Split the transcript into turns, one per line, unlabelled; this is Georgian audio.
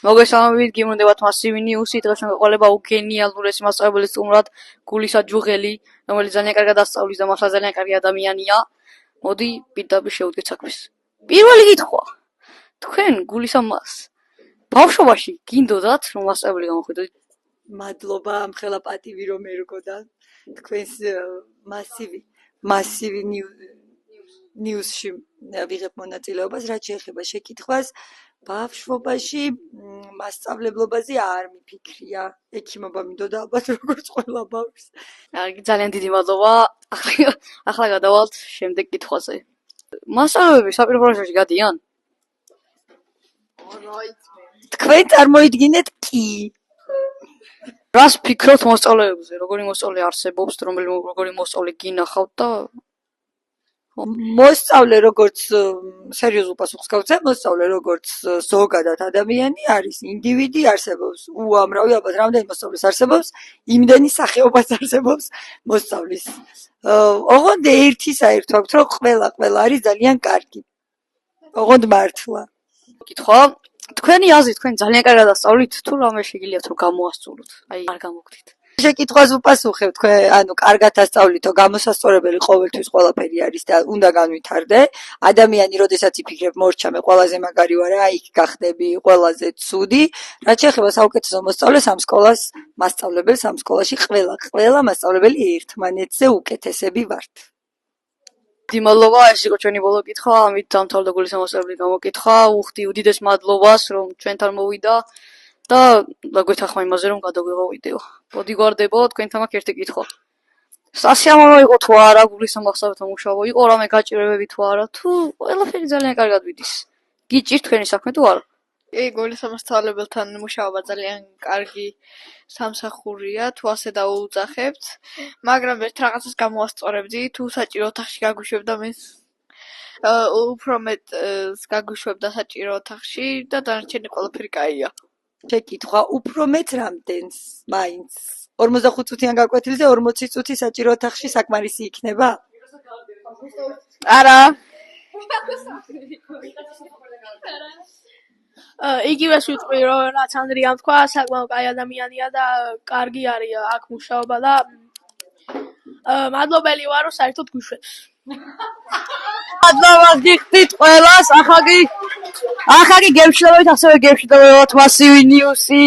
მოგესალმებით, გიმონდებათ მასივი ნიუსი. დღეს მოგეყოლება უგენიალურესი მასწავლებელი სტუმრად გულისა ჯუღელი, რომელიც ძალიან კარგად ასწავლის და მართლა ძალიან კარგი ადამიანია. მოდი პირდაპირ შევუდგეთ საქმეს. პირველი კითხვა. თქვენ გულისა მას ბავშვობაში გინდოდათ რომ მასწავლებელი გამოხვიდოდით?
მადლობა ამ ხელა პატივი რომ ერგოდა თქვენს მასივი ნიუსში ვიღებ მონაწილეობას, რაც შეეხება შეკითხვას. ბავშვობაში მასწავლებლობაზე არ მიფიქრია. ექიმობა მინდოდა ალბათ როგორც ყველა ბავშვს.
ძალიან დიდი მადლობა. ახლა გადავალთ შემდეგ კითხვაზე. მასწავლებელები საპირე გადიან?
თქვენ წარმოიდგინეთ კი.
რას ფიქრობთ მოსწავლეებზე? როგორი მოსწავლე არსებობს, როგორი მოსწავლე გინახავთ და
მოსწავლე როგორც სერიოზულ პასუხს გავცემ, მოსწავლე როგორც ზოგადად ადამიანი არის ინდივიდი, არსებობს უამრავი, ალბათ რამდენი მოსწავლეს არსებობს, იმდენი სახეობაც არსებობს მოსწავლის. ოღონდ ერთი საერთო აქვს, რომ ყველა არის ძალიან კარგი. ოღონდ მართლა.
კითხვა. თქვენი აზრით, თქვენ ძალიან კარგად ასწავლით, თუ რამე შეგიძლიათ რომ გამოასწოროთ? აი, არ გამოგდით.
შეკითხვას უპასუხებ, თქვენ კარგად ასწავლითო, გამოსასწორებელი ყოველთვის ყველაფერი არის და უნდა განვითარდე. ადამიანი, როდესაც იფიქრებ, მორჩამე, ყველაზე მაგარი ვარ, აი იქ გახდები, ყველაზე ცუდი. რაც შეეხება საუკეთესო მოსწავლეს, ამ სკოლას მასწავლებელს, ამ სკოლაში ყველა მასწავლებელი ერთმანეთზე უკეთესები ვართ.
მადლობა, ეს იყო ჩვენი ბოლო კითხვა, ამით დამთავრდა გულისა მოსწავლებელი გამოკითხვა. უხდი უდიდეს მადლობას, რომ ჩვენთან მოვიდა და გვეთანხმა იმაზე, რომ გადაგვიღო ვიდეო. მოდიგვარდებო, თქვენთან მაქვს ერთი კითხვა. სასიამოვნო იყო თუ არა გულისა მოსწავლეთა მუშაობა, იყო რამე გაჭირვებები თუ არა, თუ ყველაფერი ძალიან კარგად მიდის. გიჭირთ თქვენი საქმე თუ არა?
გულისა მოსწავლებელთან მუშაობა ძალიან კარგი სამსახურია, თუ ასე დაუძახებთ, მაგრამ ერთ რაღაცას გამოასწორებდი, თუ საჭირო ოთახში გაგვიშვებდა მე უფრო მეტ გაგვიშვებდა საჭირო ოთახში და დანარჩენი ყველაფერი კაია.
შეკითხვა, უფრო მეტ რამდენს მაინც 45 წუთიან გაკვეთილზე 40 წუთი საჭირო ოთახში საკმარისი იქნება?
არა. იგივეს ვიტყვი, რაც ანდრიამ თქვა, საკმაოდ კაი ადამიანია და კარგი არის აქ მუშაობა და მადლობელი ვარ, რომ საერთოდ გვიშვებს.
მადლობა გიხდით ყველას, ახლა კი გემშვიდობებით, ასევე გემშვიდობებათ მასივი ნიუსი.